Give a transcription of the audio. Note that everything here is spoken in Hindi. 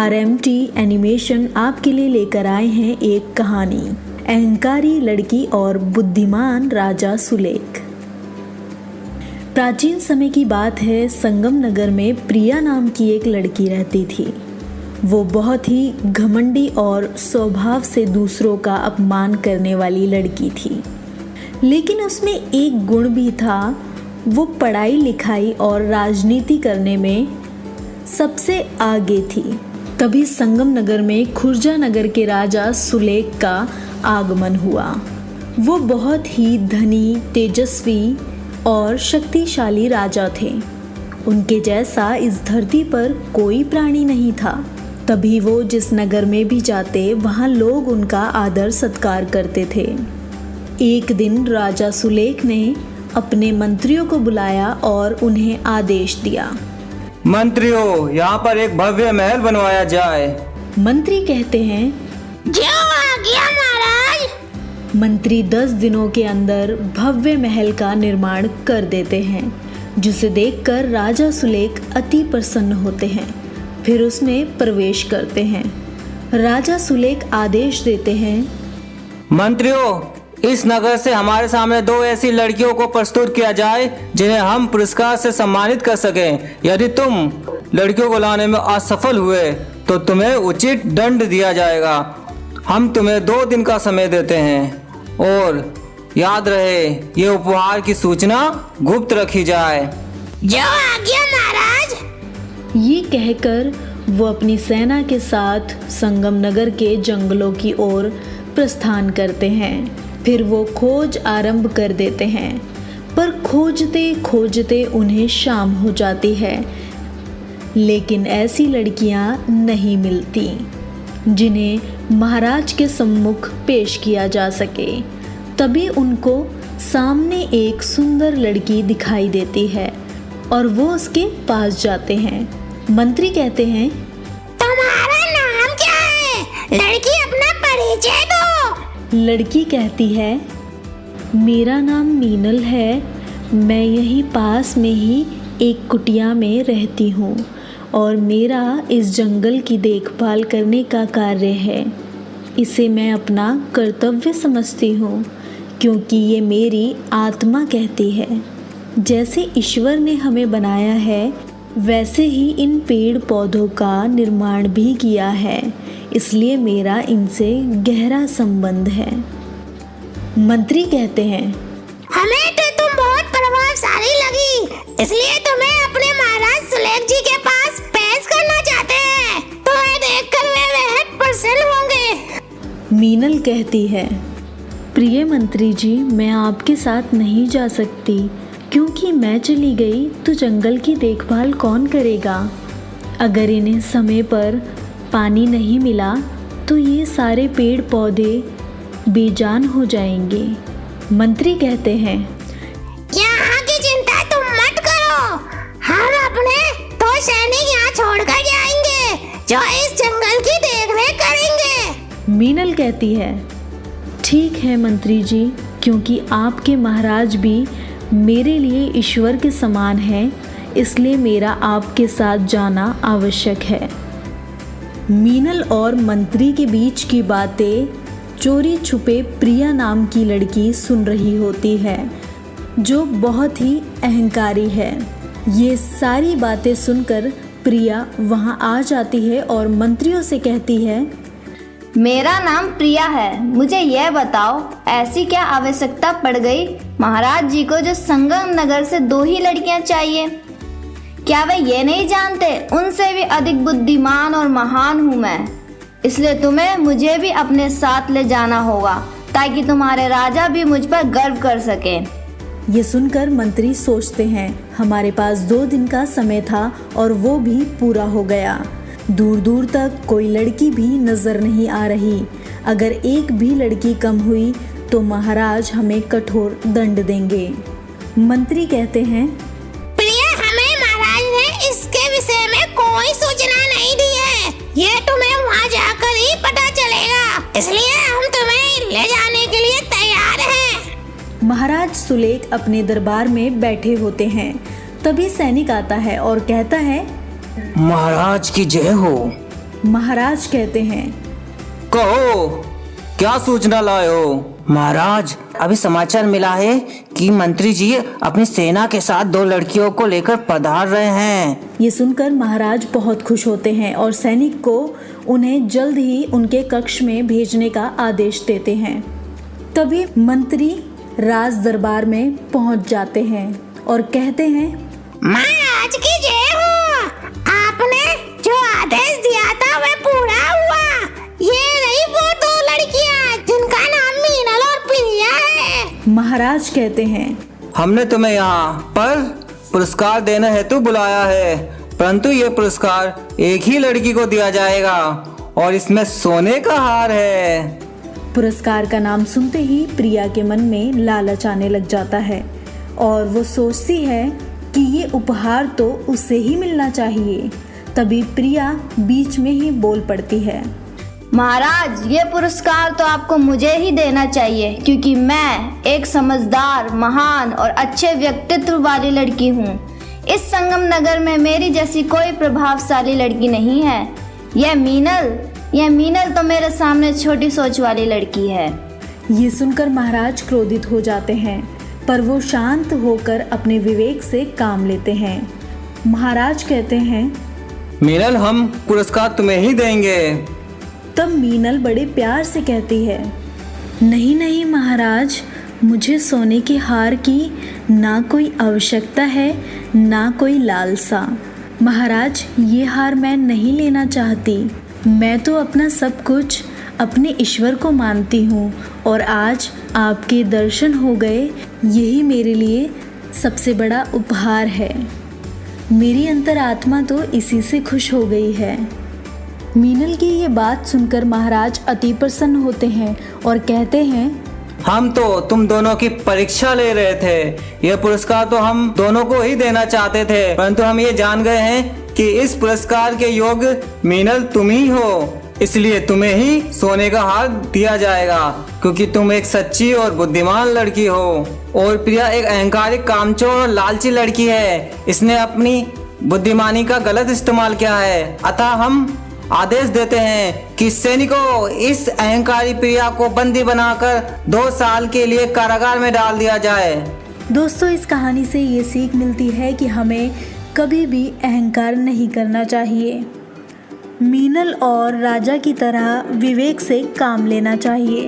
RMT एनिमेशन आपके लिए लेकर आए हैं एक कहानी, अहंकारी लड़की और बुद्धिमान राजा सुलेख। प्राचीन समय की बात है। संगम नगर में प्रिया नाम की एक लड़की रहती थी। वो बहुत ही घमंडी और स्वभाव से दूसरों का अपमान करने वाली लड़की थी, लेकिन उसमें एक गुण भी था। वो पढ़ाई लिखाई और राजनीति करने में सबसे आगे थी। तभी संगम नगर में खुर्जा नगर के राजा सुलेख का आगमन हुआ। वो बहुत ही धनी, तेजस्वी और शक्तिशाली राजा थे। उनके जैसा इस धरती पर कोई प्राणी नहीं था। तभी वो जिस नगर में भी जाते वहाँ लोग उनका आदर सत्कार करते थे। एक दिन राजा सुलेख ने अपने मंत्रियों को बुलाया और उन्हें आदेश दिया। मंत्रियों, यहाँ पर एक भव्य महल बनवाया जाए। मंत्री कहते हैं, जो आज्ञा महाराज। मंत्री 10 दिनों के अंदर भव्य महल का निर्माण कर देते हैं, जिसे देखकर राजा सुलेख अति प्रसन्न होते हैं। फिर उसमें प्रवेश करते हैं। राजा सुलेख आदेश देते हैं, मंत्रियों, इस नगर से हमारे सामने 2 ऐसी लड़कियों को प्रस्तुत किया जाए जिन्हें हम पुरस्कार से सम्मानित कर सकें। यदि तुम लड़कियों को लाने में असफल हुए तो तुम्हें उचित दंड दिया जाएगा। हम तुम्हें 2 दिन का समय देते हैं और याद रहे, ये उपहार की सूचना गुप्त रखी जाए। जो आज्ञा महाराज। ये कहकर वो अपनी सेना के साथ संगम नगर के जंगलों की ओर प्रस्थान करते हैं। फिर वो खोज आरंभ कर देते हैं, पर खोजते खोजते उन्हें शाम हो जाती है। लेकिन ऐसी लड़कियां नहीं मिलती जिन्हें महाराज के सम्मुख पेश किया जा सके। तभी उनको सामने एक सुंदर लड़की दिखाई देती है और वो उसके पास जाते हैं। मंत्री कहते हैं, तुम्हारा नाम क्या है? लड़की अपना परिचय दो। लड़की कहती है, मेरा नाम मीनल है। मैं यहीं पास में ही एक कुटिया में रहती हूँ और मेरा इस जंगल की देखभाल करने का कार्य है। इसे मैं अपना कर्तव्य समझती हूँ, क्योंकि ये मेरी आत्मा कहती है। जैसे ईश्वर ने हमें बनाया है, वैसे ही इन पेड़ पौधों का निर्माण भी किया है, इसलिए मेरा इनसे गहरा संबंध है। मंत्री कहते हैं, हमें तो तुम बहुत प्रभावशाली लगी, इसलिए तुम्हें अपने महाराज सुलेख जी के पास पेश करना चाहते हैं। तुम्हें देखकर वे बेहद प्रसन्न होंगे। मीनल कहती है, प्रिय मंत्री जी, मैं आपके साथ नहीं जा सकती, क्योंकि मैं चली गई तो जंगल की देखभाल कौन करेगा। अगर इन्हें समय पर पानी नहीं मिला तो ये सारे पेड़ पौधे बेजान हो जाएंगे। मंत्री कहते हैं, यहाँ की चिंता तुम मत करो। हम अपने 2 सैनिक यहाँ छोड़कर जाएंगे, जो इस जंगल की देखरेख करेंगे। मीनल कहती है, ठीक है मंत्री जी, क्योंकि आपके महाराज भी मेरे लिए ईश्वर के समान हैं, इसलिए मेरा आपके साथ जाना आवश्यक है। मीनल और मंत्री के बीच की बातें चोरी छुपे प्रिया नाम की लड़की सुन रही होती है, जो बहुत ही अहंकारी है। ये सारी बातें सुनकर प्रिया वहाँ आ जाती है और मंत्रियों से कहती है, मेरा नाम प्रिया है। मुझे यह बताओ, ऐसी क्या आवश्यकता पड़ गई महाराज जी को जो संगम नगर से 2 ही लड़कियां चाहिए? क्या वे ये नहीं जानते उनसे भी अधिक बुद्धिमान और महान हूँ मैं? इसलिए तुम्हें मुझे भी अपने साथ ले जाना होगा, ताकि तुम्हारे राजा भी मुझ पर गर्व कर सके। ये सुनकर मंत्री सोचते हैं, हमारे पास 2 दिन का समय था और वो भी पूरा हो गया। दूर दूर तक कोई लड़की भी नजर नहीं आ रही। अगर एक भी लड़की कम हुई तो महाराज हमें कठोर दंड देंगे। मंत्री कहते हैं, प्रिया, हमें महाराज ने इसके विषय में कोई सूचना नहीं दी है। ये तुम्हें वहाँ जाकर ही पता चलेगा, इसलिए हम तुम्हें ले जाने के लिए तैयार हैं। महाराज सुलेख अपने दरबार में बैठे होते हैं। तभी सैनिक आता है और कहता है, महाराज की जय हो। महाराज कहते हैं, कहो क्या सूचना लाए हो? महाराज, अभी समाचार मिला है कि मंत्री जी अपनी सेना के साथ 2 लड़कियों को लेकर पधार रहे हैं। ये सुनकर महाराज बहुत खुश होते हैं और सैनिक को उन्हें जल्द ही उनके कक्ष में भेजने का आदेश देते हैं। तभी मंत्री राज दरबार में पहुंच जाते हैं और कहते हैं, महाराज की जय हो। आपने जो आदेश दिया था वह पूरा हुआ। ये रही वो 2 लड़कियां जिनका नाम मीनल और प्रिया है। महाराज कहते हैं, हमने तुम्हें यहाँ पर पुरस्कार देने हेतु बुलाया है, परंतु ये पुरस्कार एक ही लड़की को दिया जाएगा और इसमें सोने का हार है। पुरस्कार का नाम सुनते ही प्रिया के मन में लालच आने लग जाता है और वो सोचती है कि ये उपहार तो उसे ही मिलना चाहिए। तभी प्रिया बीच में ही बोल पड़ती है, महाराज, ये पुरस्कार तो आपको मुझे ही देना चाहिए, क्योंकि मैं एक समझदार, महान और अच्छे व्यक्तित्व वाली लड़की हूँ। इस संगम नगर में मेरी जैसी कोई प्रभावशाली लड़की नहीं है। यह मीनल तो मेरे सामने छोटी सोच वाली लड़की है। ये सुनकर महाराज क्रोधित हो जाते हैं, पर वो शांत होकर अपने विवेक से काम लेते हैं। महाराज कहते हैं, मीनल, हम पुरस्कार तुम्हें ही देंगे। तब मीनल बड़े प्यार से कहती है, नहीं महाराज, मुझे सोने के हार की ना कोई आवश्यकता है ना कोई लालसा। महाराज, ये हार मैं नहीं लेना चाहती। मैं तो अपना सब कुछ अपने ईश्वर को मानती हूँ और आज आपके दर्शन हो गए, यही मेरे लिए सबसे बड़ा उपहार है। मेरी अंतरात्मा तो इसी से खुश हो गई है। मीनल की ये बात सुनकर महाराज अति प्रसन्न होते हैं और कहते हैं, हम तो तुम दोनों की परीक्षा ले रहे थे। यह पुरस्कार तो हम दोनों को ही देना चाहते थे, परंतु हम ये जान गए हैं कि इस पुरस्कार के योग्य मीनल तुम ही हो, इसलिए तुम्हें ही सोने का हार दिया जाएगा, क्योंकि तुम एक सच्ची और बुद्धिमान लड़की हो। और प्रिया एक अहंकारिक, कामचोर और लालची लड़की है। इसने अपनी बुद्धिमानी का गलत इस्तेमाल किया है। अतः हम आदेश देते हैं कि सैनिकों, इस अहंकारी प्रिया को बंदी बनाकर 2 साल के लिए कारागार में डाल दिया जाए। दोस्तों, इस कहानी से ये सीख मिलती है कि हमें कभी भी अहंकार नहीं करना चाहिए। मीनल और राजा की तरह विवेक से काम लेना चाहिए।